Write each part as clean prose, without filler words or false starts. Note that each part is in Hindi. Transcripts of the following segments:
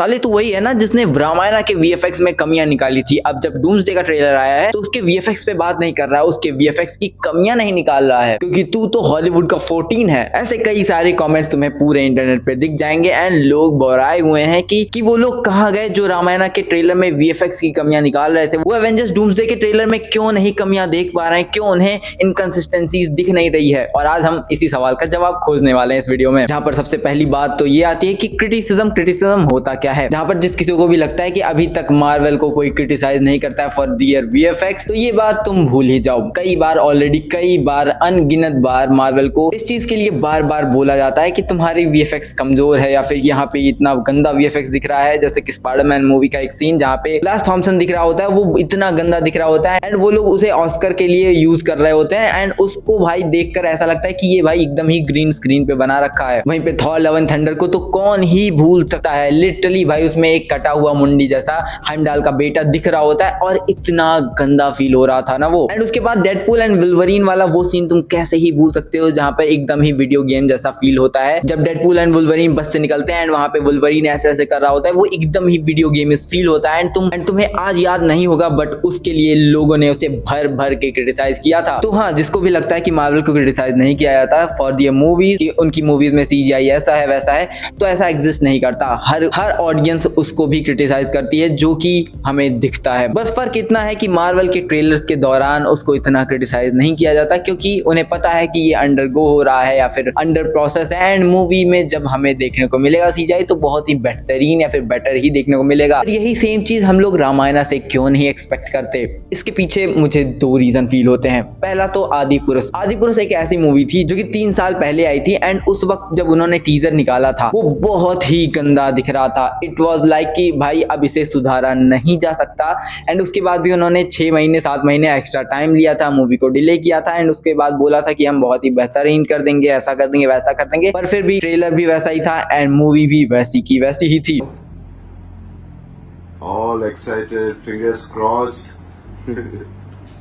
साले तो वही है ना जिसने रामायण के वीएफएक्स में कमियां निकाली थी। अब जब डूम्सडे का ट्रेलर आया है तो उसके वीएफएक्स पे बात नहीं कर रहा है, उसके वीएफएक्स की कमियां नहीं निकाल रहा है, क्योंकि तू तो हॉलीवुड का 14 है। ऐसे कई सारे कमेंट्स तुम्हें पूरे इंटरनेट पे दिख जाएंगे एंड लोग बोराए हुए हैं कि वो लोग कहाँ गए जो रामायण के ट्रेलर में वीएफएक्स की कमियां निकाल रहे थे। वो एवेंजर्स डूम्सडे के ट्रेलर में क्यों नहीं कमियां देख पा रहे हैं, क्यों उन्हें इनकंसिस्टेंसीज दिख नहीं रही है। और आज हम इसी सवाल का जवाब खोजने वाले हैं इस वीडियो में, जहां पर सबसे पहली बात तो ये आती है कि क्रिटिसिज्म होता क्या है। जहां पर जिस किसी को भी लगता है कि अभी तक मार्वल को कोई क्रिटिसाइज नहीं करता है फॉर दियर वीएफएक्स, तो ये बात तुम भूल ही जाओ। कई बार अनगिनत बार मार्वल को इस चीज के लिए बार बार बोला जाता है कि तुम्हारी वीएफएक्स कमजोर है, या फिर यहाँ पे इतना गंदा वीएफएक्स दिख रहा है। जैसे कि स्पाइडरमैन मूवी का एक सीन जहाँ पे फ्लैश थॉमसन दिख रहा होता है, वो इतना गंदा दिख रहा होता है एंड वो लोग उसे ऑस्कर के लिए यूज कर रहे होते हैं एंड उसको भाई देखकर ऐसा लगता है कि ये भाई एकदम ही ग्रीन स्क्रीन पे बना रखा है। वहीं पे थॉर लव एंड थंडर को तो कौन ही भूल सकता है, लिटरली भाई उसमें एक कटा हुआ मुंडी जैसा हेimdall का बेटा दिख रहा होता है और इतना गंदा फील हो रहा था ना वो। एंड उसके बाद डेडपूल एंड वुल्वरीन वाला वो सीन तुम कैसे ही भूल सकते हो, जहां पर एकदम ही वीडियो गेम जैसा फील होता है। जब डेडपूल एंड वुल्वरीन बस से निकलते हैं एंड वहां पे वुल्वरीन ऐसे कर रहा होता है, वो एकदम ही वीडियो गेम फील होता है एंड तुम्हें आज याद नहीं होगा, बट उसके लिए लोगों ने उसे भर भर के क्रिटिसाइज किया था। तो हाँ, जिसको भी लगता है कि मार्वल को क्रिटिसाइज नहीं किया जाता फॉर दियर मूवीज, कि उनकी मूवीज में सीजीआई ऐसा है वैसा है, तो ऐसा एग्जिस्ट नहीं करता। हर ऑडियंस उसको भी क्रिटिसाइज करती है जो कि हमें दिखता है। बस फर्क इतना है कि मार्वल के ट्रेलर्स के दौरान उसको इतना क्रिटिसाइज नहीं किया जाता, क्योंकि उन्हें पता है कि ये अंडरगो हो रहा है या फिर अंडर प्रोसेस है एंड मूवी में जब हमें देखने को मिलेगा सीजीआई तो बहुत ही बेहतरीन या फिर बेटर ही देखने को मिलेगा। और यही सेम चीज हम लोग रामायण से क्यों नहीं एक्सपेक्ट करते, इसके पीछे मुझे दो रीजन फील होते हैं। पहला तो आदि पुरुष एक ऐसी मूवी थी जो कि 3 साल पहले आई थी एंड उस वक्त जब उन्होंने टीजर निकाला था वो बहुत ही गंदा दिख रहा था। इट वाज लाइक कि भाई अब इसे सुधारा नहीं जा सकता एंड उसके बाद भी उन्होंने 6 महीने 7 महीने एक्स्ट्रा टाइम लिया था, मूवी को डिले किया था एंड उसके बाद बोला था कि हम बहुत ही बेहतरीन कर देंगे, ऐसा कर देंगे वैसा कर देंगे, पर फिर भी ट्रेलर भी वैसा ही था एंड मूवी भी वैसी की वैसी ही थी। All excited, fingers crossed.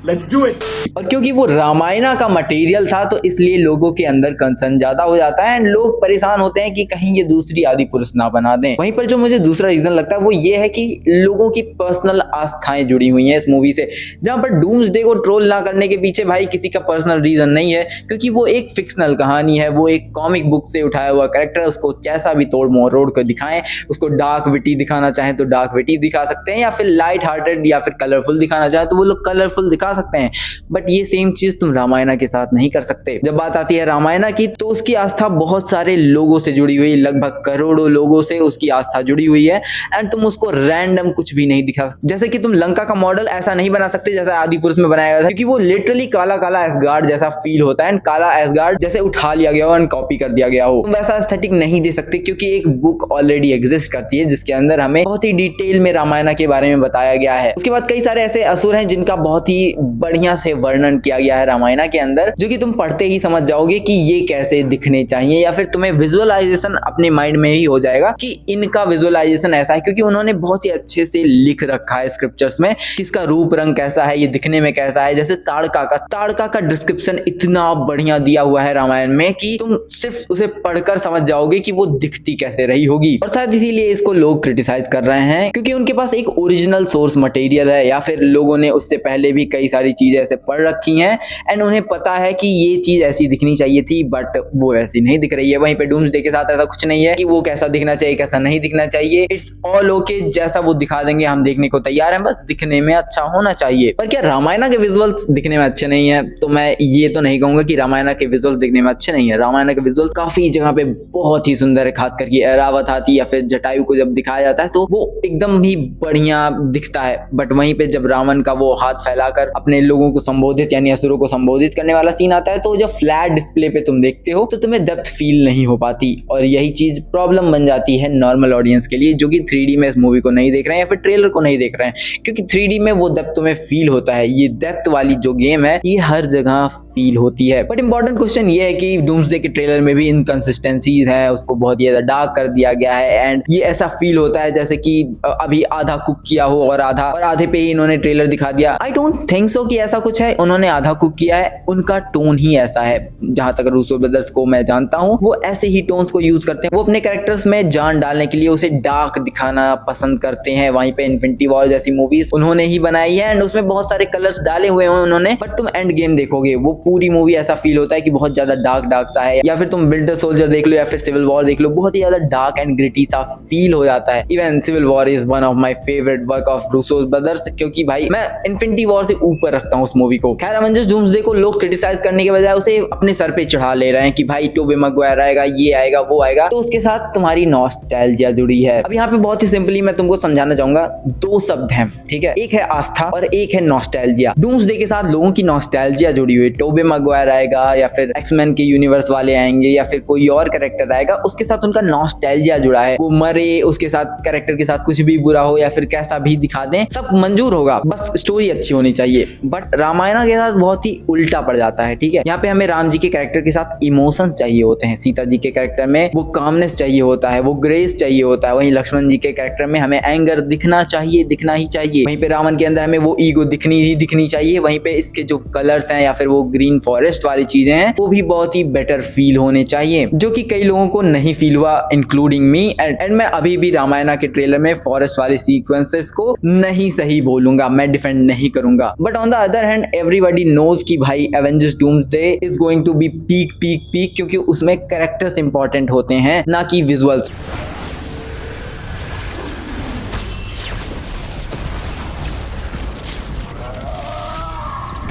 Let's do it. और क्योंकि वो रामायण का मटेरियल था तो इसलिए लोगों के अंदर कंसर्न ज्यादा हो जाता है एंड लोग परेशान होते हैं कि कहीं ये दूसरी आदि पुरुष ना बना दें। वहीं पर जो मुझे दूसरा रीजन लगता है वो ये है कि लोगों की पर्सनल आस्थाएं जुड़ी हुई हैं इस मूवी से, जहां पर डूम्सडे को ट्रोल ना करने के पीछे भाई किसी का पर्सनल रीजन नहीं है, क्योंकि वो एक फिक्शनल कहानी है, वो एक कॉमिक बुक से उठाया हुआ कैरेक्टर, उसको कैसा भी तोड़ मरोड़ कर दिखाएं, उसको डार्क विटी दिखाना चाहें तो डार्क विटी दिखा सकते हैं, या फिर लाइट हार्टेड या फिर कलरफुल दिखाना चाहें तो वो लोग कलरफुल दिखा सकते हैं। बट ये सेम चीज तुम रामायण के साथ नहीं कर सकते। जब बात आती है रामायण की तो उसकी आस्था बहुत सारे लोगों से जुड़ी हुई, लगभग करोड़ों लोगों से उसकी आस्था जुड़ी हुई है एंड तुम उसको रैंडम कुछ भी नहीं दिखा सकते। जैसे कि तुम लंका का मॉडल ऐसा नहीं बना सकते जैसा आदि पुरुष में बनाया गया था, क्योंकि वो लिटरली काला काला एसगार्ड जैसा फील होता है एंड काला एसगार्ड जैसे उठा लिया गया हो एंड कॉपी कर दिया गया हो। तुम वैसा एस्थेटिक नहीं दे सकते, क्योंकि एक बुक ऑलरेडी एग्जिस्ट करती है जिसके अंदर हमें बहुत ही डिटेल में रामायण के बारे में बताया गया है। उसके बाद कई सारे ऐसे असुर हैं जिनका बहुत ही बढ़िया से वर्णन किया गया है रामायण के अंदर, जो कि तुम पढ़ते ही समझ जाओगे कि ये कैसे दिखने चाहिए, या फिर तुम्हें विजुअलाइजेशन अपने माइंड में ही हो जाएगा कि इनका विजुअलाइजेशन ऐसा है, क्योंकि उन्होंने बहुत ही अच्छे से लिख रखा है स्क्रिप्चर्स में किसका रूप रंग कैसा है, ये दिखने में कैसा है। जैसे ताड़का का डिस्क्रिप्शन इतना बढ़िया दिया हुआ है रामायण में कि तुम सिर्फ उसे पढ़कर समझ जाओगे कि वो दिखती कैसे रही होगी। और शायद इसीलिए इसको लोग क्रिटिसाइज कर रहे हैं, क्योंकि उनके पास एक ओरिजिनल सोर्स मटेरियल है, या फिर लोगों ने उससे पहले भी कई सारी चीजें ऐसे पढ़ रखी हैं एंड उन्हें पता है कि ये चीज ऐसी दिखनी चाहिए थी बट वो ऐसी नहीं दिख रही है। वहीं पे डूम्सडे के साथ ऐसा कुछ नहीं है कि वो कैसा दिखना चाहिए कैसा नहीं दिखना चाहिए, इट्स ऑल ओके, जैसा वो दिखा देंगे हम देखने को तैयार हैं, बस दिखने में अच्छा होना चाहिए। पर क्या रामायण के विजुअल्स दिखने में अच्छे नहीं है? तो मैं ये तो नहीं कहूंगा कि रामायण के विजुअल्स दिखने में अच्छे नहीं है। रामायण के विजुअल्स काफी जगह पे बहुत ही सुंदर है, खास करके ऐरावत हाथी या फिर जटायु को जब दिखाया जाता है तो वो एकदम ही बढ़िया दिखता है। बट वहीं पे जब रावण का वो हाथ फैलाकर अपने लोगों को संबोधित यानी असुरों को संबोधित करने वाला सीन आता है तो जब फ्लैट डिस्प्ले पे तुम देखते हो तो तुम्हें डेप्थ फील नहीं हो पाती, और यही चीज प्रॉब्लम बन जाती है नॉर्मल ऑडियंस के लिए जो कि 3D में इस मूवी को नहीं देख रहे हैं या फिर ट्रेलर को नहीं देख रहे हैं, क्योंकि 3D में वो डेप्थ तुम्हें फील होता है। ये डेप्थ वाली जो गेम है ये हर जगह फील होती है। बट इंपॉर्टेंट क्वेश्चन ये है कि डूम्सडे के ट्रेलर में भी इनकंसिस्टेंसीज है, उसको बहुत ज्यादा डार्क कर दिया गया है एंड ये ऐसा फील होता है जैसे कि अभी आधा कुक किया हो और आधे पे ही इन्होंने ट्रेलर दिखा दिया। आई डोंट थिंक सो कि ऐसा कुछ है, उन्होंने आधा कुक किया है, उनका टोन ही ऐसा है। जहां तक रूसो ब्रदर्स को मैं जानता हूं, वो ऐसे ही टोन्स को यूज करते हैं। वो अपने कैरेक्टर्स में जान डालने के लिए उसे डार्क दिखाना पसंद करते हैं। वहीं पे इन्फिनिटी वॉर जैसी मूवीज उन्होंने ही बनाई है एंड उसमें बहुत सारे कलर्स डाले हुए हैं उन्होंने। बट तुम एंड गेम देखोगे, वो पूरी मूवी ऐसा फील होता है कि बहुत ज्यादा डार्क सा है। या फिर तुम विंटर सोल्जर देख लो या फिर सिविल वॉर देख लो, बहुत ही ज्यादा डार्क एंड ग्रिटी सा फील हो जाता है। Even civil war is one of my favourite work of Russo brothers, क्योंकि भाई मैं इन्फिनिटी वॉर से ऊपर रखता हूँ उस मूवी को। खैर, एवेंजर्स डूम्सडे को लोग क्रिटिसाइज करने के बजाय उसे अपने सर पे चढ़ा ले रहे हैं कि भाई टोबी मैगवायर आएगा, ये आएगा, वो आएगा, तो उसके साथ तुम्हारी नॉस्टैल्जिया जुड़ी है। अब यहाँ पे बहुत ही सिंपली मैं तुमको समझाना चाहूंगा, दो शब्द हैं, ठीक है, एक है आस्था और एक है नॉस्टैल्जिया। डूम्सडे के साथ लोगों की नॉस्टैल्जिया जुड़ी हुई है। टोबी मैगवायर आएगा या फिर एक्समैन के यूनिवर्स वाले आएंगे या फिर कोई और कैरेक्टर आएगा, उसके साथ उनका नॉस्टैल्जिया जुड़ा है। वो मरे, उसके साथ कैरेक्टर के साथ कुछ भी बुरा हो या फिर कैसा भी दिखा दें, सब मंजूर होगा, बस स्टोरी अच्छी होनी चाहिए। बट रामायण के साथ बहुत ही उल्टा पड़ जाता है, ठीक है। यहाँ पे हमें राम जी के कैरेक्टर के साथ इमोशंस चाहिए होते हैं, सीता जी के कैरेक्टर में वो कामनेस चाहिए होता है, वो ग्रेस चाहिए होता है। वहीं लक्ष्मण जी के कैरेक्टर में हमें एंगर दिखना चाहिए, दिखना ही चाहिए। वहीं पे रावण के अंदर हमें वो ईगो दिखनी ही दिखनी चाहिए। वहीं पे इसके जो कलर्स हैं या फिर वो ग्रीन फॉरेस्ट वाली चीजें हैं, वो भी बहुत ही बेटर फील होने चाहिए, जो कि कई लोगों को नहीं फील हुआ, इंक्लूडिंग मी। एंड मैं अभी भी रामायण के ट्रेलर में फॉरेस्ट वाले सीक्वेंसेस को नहीं सही बोलूंगा, मैं डिफेंड नहीं करूंगा। But on the other hand everybody knows कि भाई Avengers Doomsday is going to be peak peak peak, क्योंकि उसमें कैरेक्टर्स इंपॉर्टेंट होते हैं, ना कि विजुअल्स।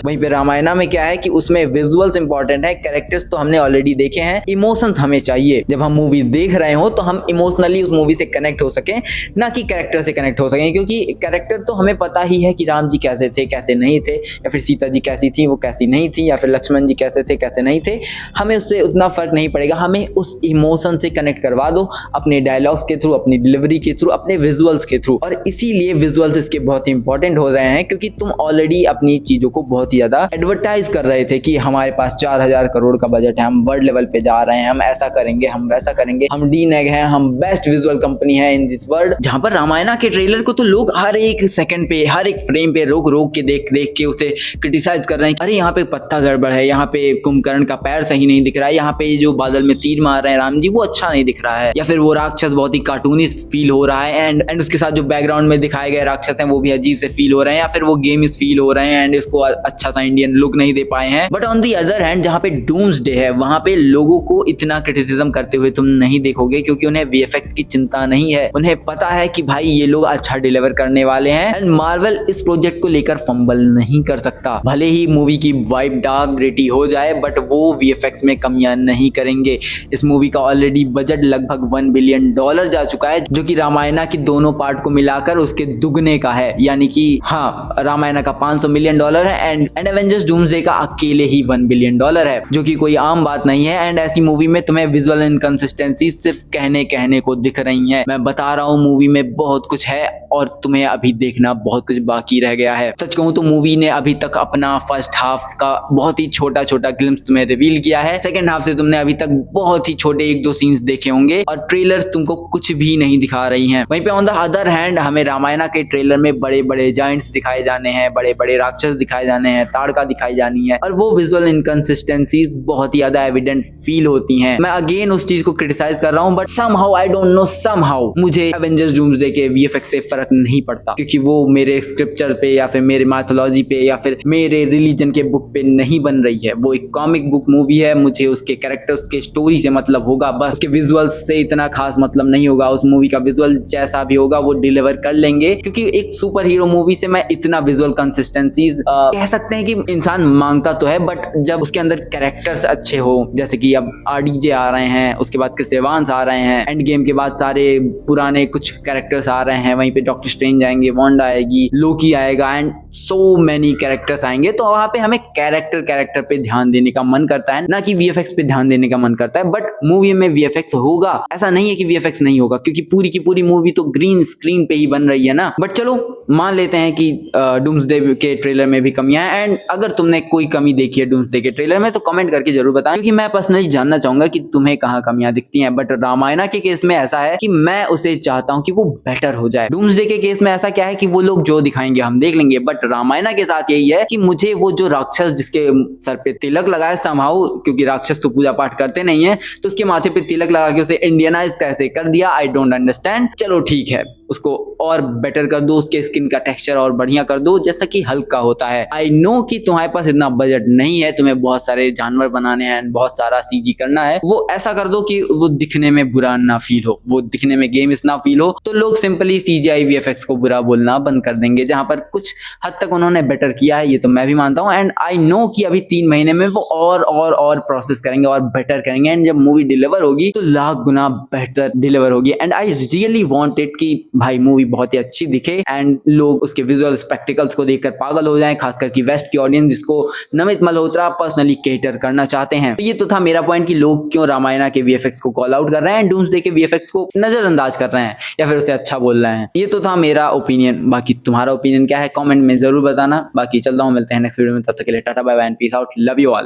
वहीं पे रामायणा में क्या है कि उसमें विजुअल्स इंपॉर्टेंट है, कैरेक्टर्स तो हमने ऑलरेडी देखे हैं, इमोशंस हमें चाहिए। जब हम मूवी देख रहे हो तो हम इमोशनली उस मूवी से कनेक्ट हो सके, ना कि कैरेक्टर से कनेक्ट हो सके, क्योंकि कैरेक्टर तो हमें पता ही है कि राम जी कैसे थे, कैसे नहीं थे, या फिर सीता जी कैसी थी, वो कैसी नहीं थी, या फिर लक्ष्मण जी कैसे थे, कैसे नहीं थे। हमें उससे उतना फर्क नहीं पड़ेगा, हमें उस इमोशन से कनेक्ट करवा दो अपने डायलॉग्स के थ्रू, अपनी डिलीवरी के थ्रू, अपने विजुअल्स के थ्रू। और इसीलिए विजुअल्स इसके बहुत इंपॉर्टेंट हो रहे हैं, क्योंकि तुम ऑलरेडी अपनी चीजों को बहुत ही ज्यादा एडवर्टाइज कर रहे थे कि हमारे पास 4000 करोड़ का बजट है, हम वर्ल्ड लेवल पे जा रहे हैं, हम ऐसा करेंगे, हम वैसा करेंगे, हम डीनेग हैं, हम बेस्ट विजुअल कंपनी है इन दिस वर्ल्ड। जहां पर रामायण के ट्रेलर को तो लोग हर एक सेकंड पे, हर एक फ्रेम पे रोक रोक के देख देख के उसे क्रिटिसाइज कर रहे हैं। अरे यहाँ पे पत्ता गड़बड़ है, यहाँ पे कुंभकर्ण का पैर सही नहीं दिख रहा है, यहाँ पे जो बादल में तीर मार रहे हैं राम जी वो अच्छा नहीं दिख रहा है, या फिर वो राक्षस बहुत ही कार्टूनिश फील हो रहा है, एंड उसके साथ जो बैकग्राउंड में दिखाए गए राक्षस हैं वो भी अजीब से फील हो रहे हैं, या फिर वो गेम फील हो रहे हैं एंड इसको अच्छा सा इंडियन लुक नहीं दे पाए हैं। But on the other hand जहां पे डूम्सडे है, वहां पे लोगों को इतना क्रिटिसिज्म करते हुए तुम नहीं देखोगे, क्योंकि उन्हें वीएफएक्स की चिंता नहीं है। उन्हें पता है कि भाई ये लोग अच्छा डिलीवर करने वाले हैं, एंड मार्वल इस प्रोजेक्ट को लेकर फंबल नहीं कर सकता। भले ही मूवी की वाइब डार्क ग्रिटी हो जाए, बट वो वीएफएक्स में कमियां नहीं करेंगे। इस मूवी का ऑलरेडी बजट लगभग $1 बिलियन जा चुका है, जो कि रामायण की दोनों पार्ट को मिलाकर उसके दुगने का है, यानी कि हाँ, रामायण का $500 मिलियन है एंड एवेंजर्स डूम्सडे का अकेले ही $1 बिलियन है, जो कि कोई आम बात नहीं है। एंड ऐसी मूवी में तुम्हें विजुअल इनकंसिस्टेंसी सिर्फ कहने को दिख रही है। मैं बता रहा हूँ मूवी में बहुत कुछ है और तुम्हें अभी देखना बहुत कुछ बाकी रह गया है। सच कहूँ तो मूवी ने अभी तक अपना फर्स्ट हाफ का बहुत ही छोटा ग्लिम्स तुम्हें रिवील किया है। सेकंड हाफ से तुमने अभी तक बहुत ही छोटे 1-2 सीन्स देखे होंगे और ट्रेलर तुमको कुछ भी नहीं दिखा रही हैं। वहीं पे ऑन द अदर हैंड हमें रामायण के ट्रेलर में बड़े बड़े जायंट्स दिखाए जाने हैं, बड़े बड़े राक्षस दिखाए जाने हैं, ताड़का दिखाई जानी है, और वो विजुअल इनकंसिस्टेंसी बहुत ही ज्यादा एविडेंट फील होती हैं। मैं अगेन उस चीज को क्रिटिसाइज कर रहा हूँ, but somehow I don't know, somehow मुझे एवेंजर्स डूम्सडे के वीएफएक्स से फर्क नहीं पड़ता, क्योंकि वो मेरे स्क्रिप्चर पे या फिर मेरे माइथोलॉजी पे या फिर मेरे रिलीजन के बुक पे नहीं बन रही है। वो एक कॉमिक बुक मूवी है, मुझे उसके कैरेक्टर्स के स्टोरी से मतलब होगा, बस उसके विजुअल्स से इतना खास मतलब नहीं होगा। उस मूवी का विजुअल जैसा भी होगा वो डिलीवर कर लेंगे, क्योंकि एक सुपर हीरो मूवी से मैं इतना विजुअल कंसिस्टेंसीज कह सकते हैं कि इंसान मांगता तो है, बट जब उसके अंदर कैरेक्टर्स अच्छे हो, जैसे कि अब आरडीजे आ रहे हैं, उसके बाद क्रिस एवांस आ रहे हैं, एंड गेम के बाद सारे पुराने कुछ कैरेक्टर्स आ रहे हैं, वहीं पे डॉक्टर स्ट्रेंज आएंगे, वांडा आएगी, लोकी आएगा, एंड सो मेनी कैरेक्टर्स आएंगे, तो वहां पे हमें कैरेक्टर पे ध्यान देने का मन करता है, ना कि वीएफएक्स पे ध्यान देने का मन करता है। बट मूवी में वीएफएक्स होगा, ऐसा नहीं है कि वीएफएक्स नहीं होगा, क्योंकि पूरी की पूरी मूवी तो ग्रीन स्क्रीन पे ही बन रही है ना। बट चलो मान लेते हैं कि डूम्सडे के ट्रेलर में भी कमियां हैं, एंड अगर तुमने कोई कमी देखी है डूम्सडे के ट्रेलर में तो कमेंट करके जरूर बताना, क्योंकि मैं पर्सनली जानना चाहूंगा कि तुम्हें कहाँ कमियां दिखती हैं। बट रामायणा के केस में ऐसा है कि मैं उसे चाहता हूँ कि वो बेटर हो जाए। डूम्सडे के केस में ऐसा क्या है कि वो लोग जो दिखाएंगे हम देख लेंगे, बट रामायणा के साथ यही है कि मुझे वो जो राक्षस जिसके सर पे तिलक लगाया समहाउ, क्योंकि राक्षस तो पूजा पाठ करते नहीं है, तो उसके माथे पे तिलक लगा के उसे इंडियनाइज कैसे कर दिया, आई डोंट अंडरस्टैंड। चलो ठीक है, उसको और बेटर कर दो, उसके स्किन का टेक्सचर और बढ़िया कर दो, जैसा कि हल्का होता है। आई नो कि तुम्हारे पास इतना बजट नहीं है, तुम्हें बहुत सारे जानवर बनाने हैं, बहुत सारा सीजी करना है, वो ऐसा कर दो कि वो दिखने में बुरा ना फील हो, वो दिखने में गेम्स ना फील हो, तो लोग सिंपली सीजीआई वीएफएक्स को बुरा बोलना बंद कर देंगे। जहां पर कुछ हद तक उन्होंने बेटर किया है, ये तो मैं भी मानता हूं, एंड आई नो कि अभी 3 महीने में वो और प्रोसेस करेंगे और बेटर करेंगे, एंड जब मूवी डिलीवर होगी तो लाख गुना बेहतर डिलीवर होगी। And I really want it कि भाई मूवी बहुत ही अच्छी दिखे एंड लोग उसके विजुअल स्पेक्टिकल्स को देखकर पागल हो जाएं, खासकर कि वेस्ट की ऑडियंस जिसको नमित मल्होत्रा पर्सनली केटर करना चाहते हैं। तो ये तो था मेरा पॉइंट कि लोग क्यों रामायणा के वीएफएक्स को कॉल आउट कर रहे हैं, डूम्सडे के वीएफएक्स को नजरअंदाज कर रहे हैं या फिर उसे अच्छा बोल रहे हैं। ये तो था मेरा ओपिनियन, बाकी तुम्हारा ओपिनियन क्या है कमेंट में जरूर बताना। बाकी चलता हूँ, मिलते हैं नेक्स्ट वीडियो में, तब तक के लिए tata bye bye and peace out, love you all.